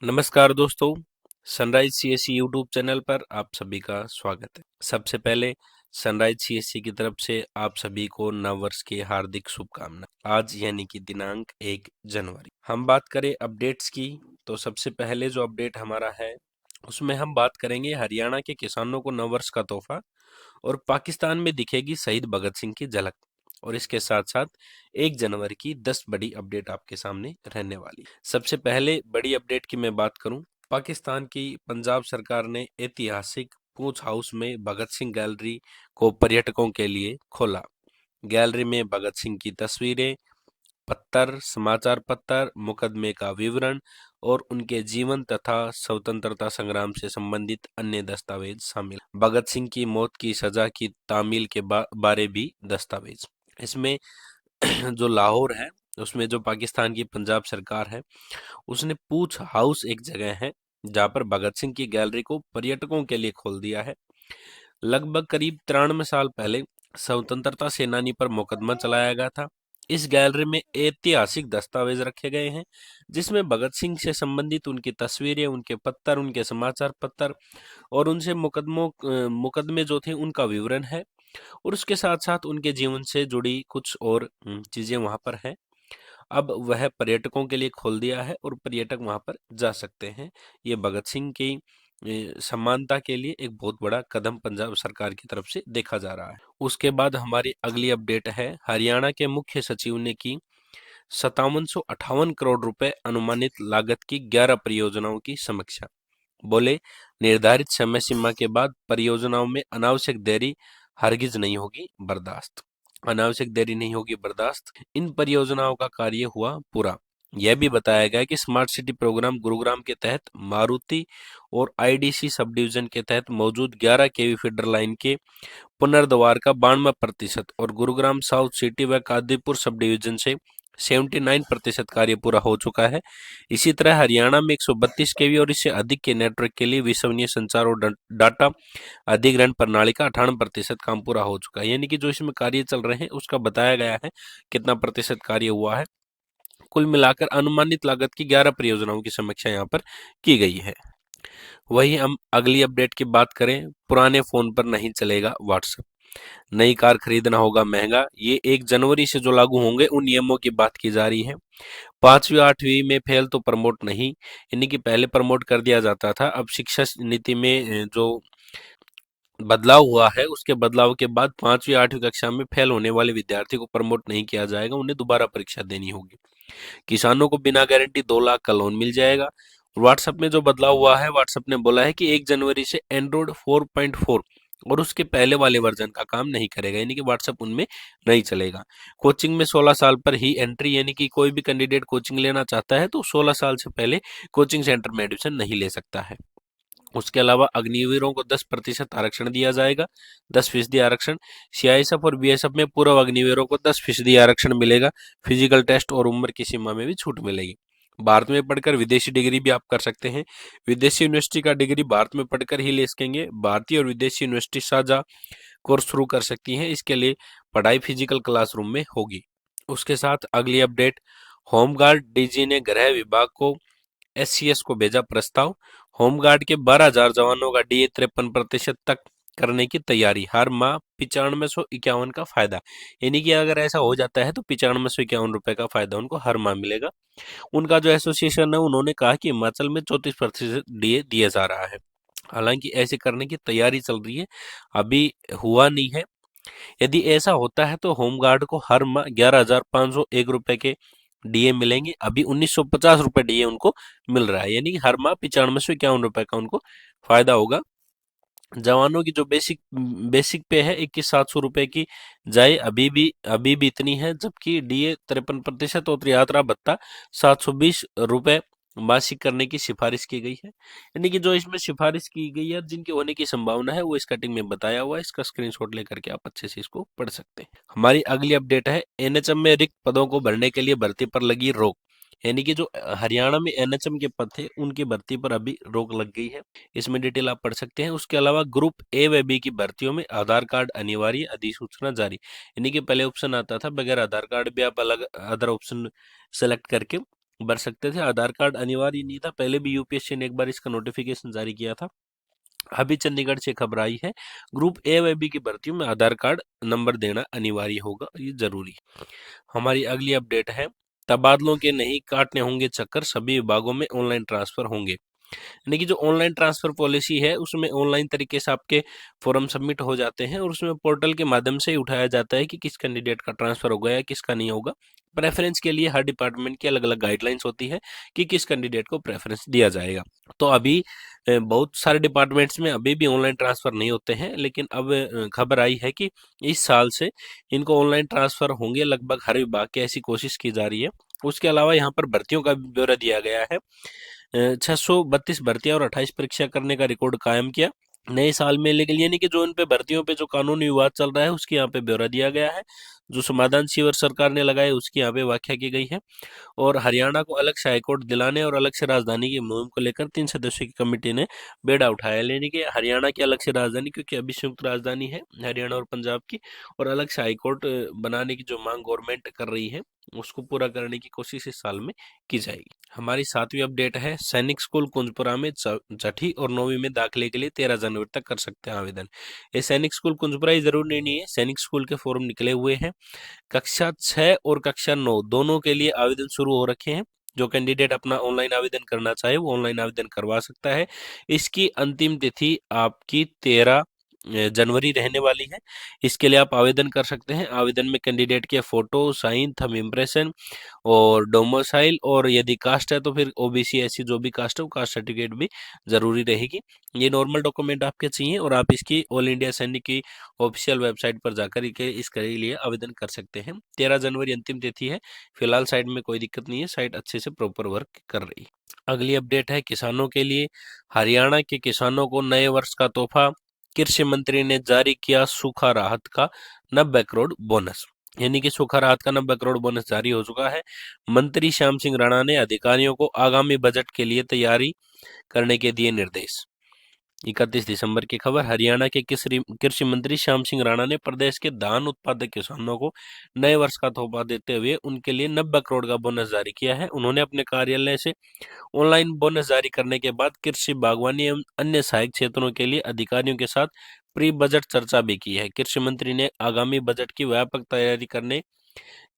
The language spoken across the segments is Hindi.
नमस्कार दोस्तों, सनराइज सीएससी यूट्यूब चैनल पर आप सभी का स्वागत है। सबसे पहले सनराइज सीएससी की तरफ से आप सभी को नववर्ष की हार्दिक शुभकामनाएं। आज यानी कि दिनांक 1 जनवरी। हम बात करें अपडेट्स की, तो सबसे पहले जो अपडेट हमारा है उसमें हम बात करेंगे हरियाणा के किसानों को नववर्ष का तोहफा और पाकिस्तान में दिखेगी शहीद भगत सिंह की झलक। और इसके साथ साथ 1 जनवरी की 10 बड़ी अपडेट आपके सामने रहने वाली। सबसे पहले बड़ी अपडेट की मैं बात करूं, पाकिस्तान की पंजाब सरकार ने ऐतिहासिक पूंछ हाउस में भगत सिंह गैलरी को पर्यटकों के लिए खोला। गैलरी में भगत सिंह की तस्वीरें, पत्तर, समाचार पत्र, मुकदमे का विवरण और उनके जीवन तथा स्वतंत्रता संग्राम से संबंधित अन्य दस्तावेज शामिल। भगत सिंह की मौत की सजा की तामील के बारे भी दस्तावेज। इसमें जो लाहौर है उसमें जो पाकिस्तान की पंजाब सरकार है उसने पूंछ हाउस एक जगह है जहां पर भगत सिंह की गैलरी को पर्यटकों के लिए खोल दिया है। लगभग करीब 93 साल पहले स्वतंत्रता सेनानी पर मुकदमा चलाया गया था। इस गैलरी में ऐतिहासिक दस्तावेज रखे गए हैं जिसमें भगत सिंह से संबंधित उनकी तस्वीरें, उनके पत्र, उनके समाचार पत्र और उनसे मुकदमे जो थे उनका विवरण है। और उसके साथ साथ उनके जीवन से जुड़ी कुछ और चीजें वहां पर हैं। अब वह पर्यटकों के लिए खोल दिया है और पर्यटक वहां पर जा सकते हैं। ये भगत सिंह की समानता के लिए एक बहुत बड़ा कदम पंजाब सरकार की तरफ से देखा जा रहा है। उसके बाद हमारी अगली अपडेट है, हरियाणा के मुख्य सचिव ने की 5758 करोड़ रुपए अनुमानित लागत की 11 परियोजनाओं की समीक्षा। बोले, निर्धारित समय सीमा के बाद परियोजनाओं में अनावश्यक देरी हरगिज नहीं होगी बर्दाश्त। अनावश्यक देरी नहीं होगी बर्दाश्त। इन परियोजनाओं का कार्य हुआ पूरा। यह भी बताया गया कि स्मार्ट सिटी प्रोग्राम गुरुग्राम के तहत मारुति और आईडीसी सब डिवीजन के तहत मौजूद 11 केवी फीडर लाइन के पुनर्द्वार का 92% और गुरुग्राम साउथ सिटी व कादीपुर सब डिवीजन से 79% कार्य पूरा हो चुका है। इसी तरह हरियाणा में 132 केवी और इससे अधिक के नेटवर्क के लिए विश्वसनीय संचार और डाटा अधिग्रहण प्रणाली का 98% काम पूरा हो चुका है। यानी कि जो इसमें कार्य चल रहे हैं उसका बताया गया है कितना प्रतिशत कार्य हुआ है। कुल मिलाकर अनुमानित लागत की 11 परियोजनाओं की समीक्षा यहाँ पर की गई है। वही हम अगली अपडेट की बात करें, पुराने फोन पर नहीं चलेगा व्हाट्सएप। नई कार खरीदना होगा महंगा, ये 1 जनवरी से जो लागू होंगे उन नियमों की बात की जा रही है। 5वीं 8वीं में फेल तो प्रमोट नहीं, यानी कि पहले प्रमोट कर दिया जाता था। अब शिक्षा नीति में जो बदलाव हुआ है उसके बदलाव के बाद 5वीं 8वीं कक्षा में फेल होने वाले विद्यार्थी को प्रमोट नहीं किया जाएगा, उन्हें दोबारा परीक्षा देनी होगी। किसानों को बिना गारंटी 2 लाख का लोन मिल जाएगा। व्हाट्सएप में जो बदलाव हुआ है, व्हाट्सएप ने बोला है कि 1 जनवरी से एंड्रॉइड 4.4 और उसके पहले वाले वर्जन का काम नहीं करेगा, यानी कि व्हाट्सएप उनमें नहीं चलेगा। कोचिंग में 16 साल पर ही एंट्री, यानी कि कोई भी कैंडिडेट कोचिंग लेना चाहता है तो 16 साल से पहले कोचिंग सेंटर में एडमिशन नहीं ले सकता है। उसके अलावा अग्निवीरों को 10% आरक्षण दिया जाएगा, 10% आरक्षण। सीआईएसएफ और बीएसएफ में पूर्व अग्निवीरों को 10% आरक्षण मिलेगा। फिजिकल टेस्ट और उम्र की सीमा में भी छूट मिलेगी। भारत में पढ़कर विदेशी डिग्री भी आप कर सकते हैं। विदेशी यूनिवर्सिटी का डिग्री भारत में पढ़कर ही ले सकेंगे। भारतीय और विदेशी यूनिवर्सिटी साझा कोर्स शुरू कर सकती हैं। इसके लिए पढ़ाई फिजिकल क्लासरूम में होगी। उसके साथ अगली अपडेट, होमगार्ड डीजी ने गृह विभाग को एससीएस को भेजा प्रस्ताव। होमगार्ड के 12,000 जवानों का डीए 53% तक करने की तैयारी। हर माह 9551 का फायदा, यानी कि अगर ऐसा हो जाता है तो 9551 रुपए का फायदा उनको हर माह मिलेगा। उनका जो एसोसिएशन है उन्होंने कहा कि हिमाचल में 34% डीए दिया जा रहा है। हालांकि ऐसे करने की तैयारी चल रही है, अभी हुआ नहीं है। यदि ऐसा होता है तो होमगार्ड को हर माह 11,501 रुपए के डीए मिलेंगे। अभी 1950 रुपए डीए उनको मिल रहा है, यानी कि हर माह 9551 रुपए का उनको फायदा होगा। जवानों की जो बेसिक बेसिक पे है 21,700 रुपए की जाए अभी भी इतनी है, जबकि डीए 53% और यात्रा भत्ता 720 रुपए मासिक करने की सिफारिश की गई है। यानी कि जो इसमें सिफारिश की गई है, जिनके होने की संभावना है वो इस कटिंग में बताया हुआ है। इसका स्क्रीनशॉट लेकर के आप अच्छे से इसको पढ़ सकते हैं। हमारी अगली अपडेट है, एनएचएम में रिक्त पदों को भरने के लिए भर्ती पर लगी रोक। यानी कि जो हरियाणा में एनएचएम के पद थे उनकी भर्ती पर अभी रोक लग गई है। इसमें डिटेल आप पढ़ सकते हैं। उसके अलावा ग्रुप ए व बी की भर्तियों में आधार कार्ड अनिवार्य, अधिसूचना जारी। यानी कि पहले ऑप्शन आता था बगैर आधार कार्ड भी आप अलग अदर ऑप्शन सेलेक्ट करके भर सकते थे। आधार कार्ड अनिवार्य नहीं था, पहले भी यूपीएससी ने एक बार इसका नोटिफिकेशन जारी किया था। अभी चंडीगढ़ से खबर आई है, ग्रुप ए व बी की भर्तियों में आधार कार्ड नंबर देना अनिवार्य होगा, ये जरूरी। हमारी अगली अपडेट है, तबादलों के नहीं काटने होंगे चक्कर, सभी विभागों में ऑनलाइन ट्रांसफर होंगे। यानी कि जो ऑनलाइन ट्रांसफर पॉलिसी है उसमें ऑनलाइन तरीके से आपके फॉर्म सबमिट हो जाते हैं और उसमें पोर्टल के माध्यम से ही उठाया जाता है कि किस कैंडिडेट का ट्रांसफर होगा या किसका नहीं होगा। प्रेफरेंस के लिए हर डिपार्टमेंट की अलग अलग गाइडलाइंस होती है कि किस कैंडिडेट को प्रेफरेंस दिया जाएगा। तो अभी बहुत सारे डिपार्टमेंट्स में अभी भी ऑनलाइन ट्रांसफर नहीं होते हैं, लेकिन अब खबर आई है कि इस साल से इनको ऑनलाइन ट्रांसफर होंगे लगभग हर विभाग की, ऐसी कोशिश की जा रही है। उसके अलावा यहाँ पर भर्तियों का भी ब्यौरा दिया गया है। 632 भर्तियां और 28 परीक्षा करने का रिकॉर्ड कायम किया नए साल में। लेकिन यानी कि जो इन पे भर्तियों पे जो कानूनी विवाद चल रहा है उसकी यहाँ पे ब्यौरा दिया गया है। जो समाधान शिविर सरकार ने लगाए उसकी यहाँ पे व्याख्या की गई है। और हरियाणा को अलग से हाईकोर्ट दिलाने और अलग से राजधानी की मुहिम को लेकर 3 सदस्यों की कमेटी ने बेड़ा उठाया। यानी कि हरियाणा की अलग से राजधानी, क्योंकि अभी संयुक्त राजधानी है हरियाणा और पंजाब की, और अलग से हाईकोर्ट बनाने की जो मांग गवर्नमेंट कर रही है उसको पूरा करने की कोशिश इस साल में की जाएगी। हमारी 7वीं अपडेट है, सैनिक स्कूल कुंजपुरा में 6ठी और 9वीं में दाखिले के लिए 13 जनवरी तक कर सकते हैं आवेदन। ये सैनिक स्कूल कुंजपुरा ही जरूरी नहीं है, सैनिक स्कूल के फॉर्म निकले हुए हैं। कक्षा 6 और कक्षा 9 दोनों के लिए आवेदन शुरू हो रखे हैं। जो कैंडिडेट अपना ऑनलाइन आवेदन करना चाहे वो ऑनलाइन आवेदन करवा सकता है। इसकी अंतिम तिथि आपकी 13 जनवरी रहने वाली है। इसके लिए आप आवेदन कर सकते हैं। आवेदन में कैंडिडेट के फोटो, साइन, थंब इम्प्रेशन और डोमिसाइल, और यदि कास्ट है तो फिर ओबीसी एससी जो भी कास्ट है वो कास्ट सर्टिफिकेट भी जरूरी रहेगी। ये नॉर्मल डॉक्यूमेंट आपके चाहिए और आप इसकी ऑल इंडिया सैनिक की ऑफिशियल वेबसाइट पर जाकर इसके लिए आवेदन कर सकते हैं। 13 जनवरी अंतिम तिथि है। फिलहाल साइट में कोई दिक्कत नहीं है, साइट अच्छे से प्रॉपर वर्क कर रही है। अगली अपडेट है किसानों के लिए, हरियाणा के किसानों को नए वर्ष का तोहफा, कृषि मंत्री ने जारी किया सूखा राहत का 90 करोड़ बोनस। यानी कि सूखा राहत का 90 करोड़ बोनस जारी हो चुका है। मंत्री श्याम सिंह राणा ने अधिकारियों को आगामी बजट के लिए तैयारी करने के दिए निर्देश। 31 दिसंबर की खबर, हरियाणा के कृषि मंत्री श्याम सिंह राणा ने प्रदेश के धान उत्पादक किसानों को नए वर्ष का तोहफा देते हुए उनके लिए 90 करोड़ का बोनस जारी किया है। उन्होंने अपने कार्यालय से ऑनलाइन बोनस जारी करने के बाद कृषि, बागवानी एवं अन्य सहायक क्षेत्रों के लिए अधिकारियों के साथ प्री बजट चर्चा भी की है। कृषि मंत्री ने आगामी बजट की व्यापक तैयारी करने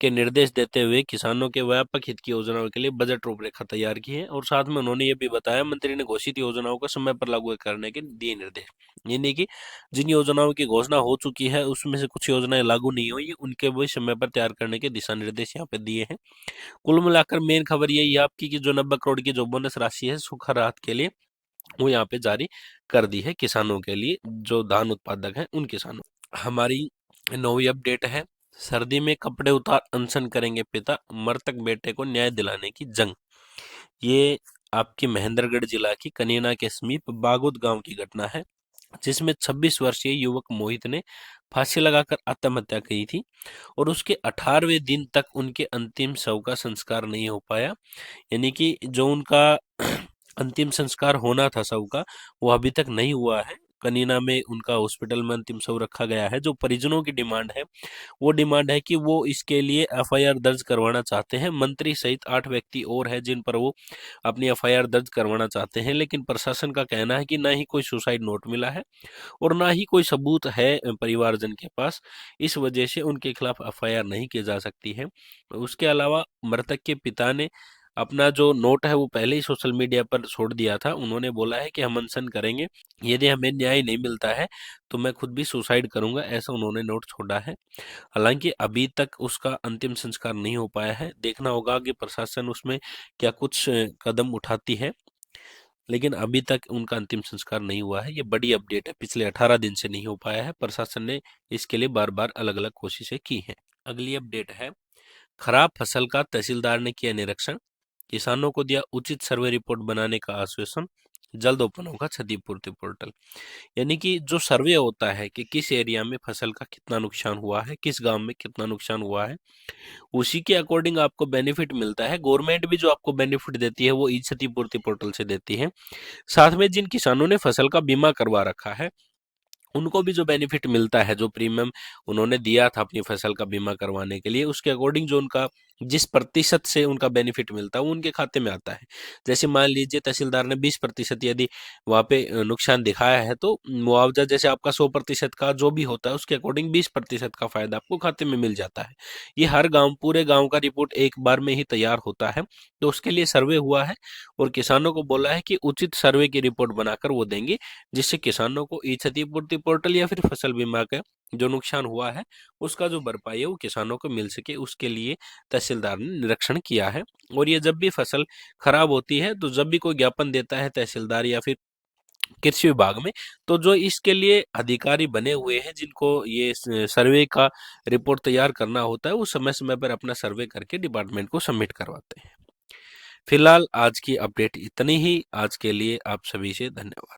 के निर्देश देते हुए किसानों के व्यापक हित की योजनाओं के लिए बजट रूपरेखा तैयार की है। और साथ में उन्होंने ये भी बताया, मंत्री ने घोषित योजनाओं को समय पर लागू करने के दिए निर्देश। यानी कि जिन योजनाओं की घोषणा हो चुकी है उसमें से कुछ योजनाएं लागू नहीं हुई, उनके भी समय पर तैयार करने के दिशा निर्देश यहाँ पे दिए हैं। कुल मिलाकर मेन खबर यही है आपकी कि जो 90 करोड़ की जो बोनस राशि है सूखा राहत के लिए वो यहाँ पे जारी कर दी है किसानों के लिए, जो धान उत्पादक हैं उन किसानों। हमारी 9वीं अपडेट है, सर्दी में कपड़े उतार अनशन करेंगे पिता, मृतक बेटे को न्याय दिलाने की जंग। ये आपकी महेंद्रगढ़ जिला की कनीना के समीप बागोद गांव की घटना है, जिसमें 26 वर्षीय युवक मोहित ने फांसी लगाकर आत्महत्या की थी और उसके 18वें दिन तक उनके अंतिम शव का संस्कार नहीं हो पाया। यानी कि जो उनका अंतिम संस्कार होना था शव का, वो अभी तक नहीं हुआ है। कनीना में उनका हॉस्पिटल में अंतिम शव रखा गया है। जो परिजनों की डिमांड है वो डिमांड है कि वो इसके लिए एफआईआर दर्ज करवाना चाहते हैं। मंत्री सहित 8 व्यक्ति और हैं जिन पर वो अपनी एफआईआर दर्ज करवाना चाहते हैं, लेकिन प्रशासन का कहना है कि ना ही कोई सुसाइड नोट मिला है और ना ही कोई सबूत है परिवारजन के पास। इस वजह से उनके खिलाफ एफआईआर नहीं की जा सकती है। उसके अलावा मृतक के पिता ने अपना जो नोट है वो पहले ही सोशल मीडिया पर छोड़ दिया था। उन्होंने बोला है कि हम अनशन करेंगे, यदि हमें न्याय नहीं मिलता है तो मैं खुद भी सुसाइड करूंगा, ऐसा उन्होंने नोट छोड़ा है। हालांकि अभी तक उसका अंतिम संस्कार नहीं हो पाया है। देखना होगा कि प्रशासन उसमें क्या कुछ कदम उठाती है, लेकिन अभी तक उनका अंतिम संस्कार नहीं हुआ है। ये बड़ी अपडेट है, पिछले 18 दिन से नहीं हो पाया है। प्रशासन ने इसके लिए बार बार अलग अलग कोशिशें की हैं। अगली अपडेट है, खराब फसल का तहसीलदार ने किया निरीक्षण, किसानों को दिया उचित सर्वे रिपोर्ट बनाने का आश्वासन, जल्द ओपन होगा क्षतिपूर्ति पोर्टल। यानी कि जो सर्वे होता है कि किस एरिया में फसल का कितना नुकसान हुआ है, किस गांव में कितना नुकसान हुआ है, उसी के अकॉर्डिंग आपको बेनिफिट मिलता है। गवर्नमेंट भी जो आपको बेनिफिट देती है वो ई क्षतिपूर्ति पोर्टल से देती है। साथ में जिन किसानों ने फसल का बीमा करवा रखा है उनको भी जो बेनिफिट मिलता है, जो प्रीमियम उन्होंने दिया था अपनी फसल का बीमा करवाने के लिए, उसके अकॉर्डिंग जो उनका जिस प्रतिशत से उनका बेनिफिट मिलता है वो उनके खाते में आता है। जैसे मान लीजिए तहसीलदार ने 20% यदि वहाँ पे नुकसान दिखाया है, तो मुआवजा जैसे आपका 100% का जो भी होता है उसके अकॉर्डिंग 20% का फायदा आपको खाते में मिल जाता है। ये हर गांव, पूरे गांव का रिपोर्ट एक बार में ही तैयार होता है, तो उसके लिए सर्वे हुआ है और किसानों को बोला है कि उचित सर्वे की रिपोर्ट बनाकर वो देंगे, जिससे किसानों को ई क्षतिपूर्ति पोर्टल या फिर फसल बीमा का जो नुकसान हुआ है उसका जो भरपाई है वो किसानों को मिल सके, उसके लिए तहसीलदार ने निरीक्षण किया है। और ये जब भी फसल खराब होती है, तो जब भी कोई ज्ञापन देता है तहसीलदार या फिर कृषि विभाग में, तो जो इसके लिए अधिकारी बने हुए हैं जिनको ये सर्वे का रिपोर्ट तैयार करना होता है, वो समय समय पर अपना सर्वे करके डिपार्टमेंट को सबमिट करवाते हैं। फिलहाल आज की अपडेट इतनी ही। आज के लिए आप सभी से धन्यवाद।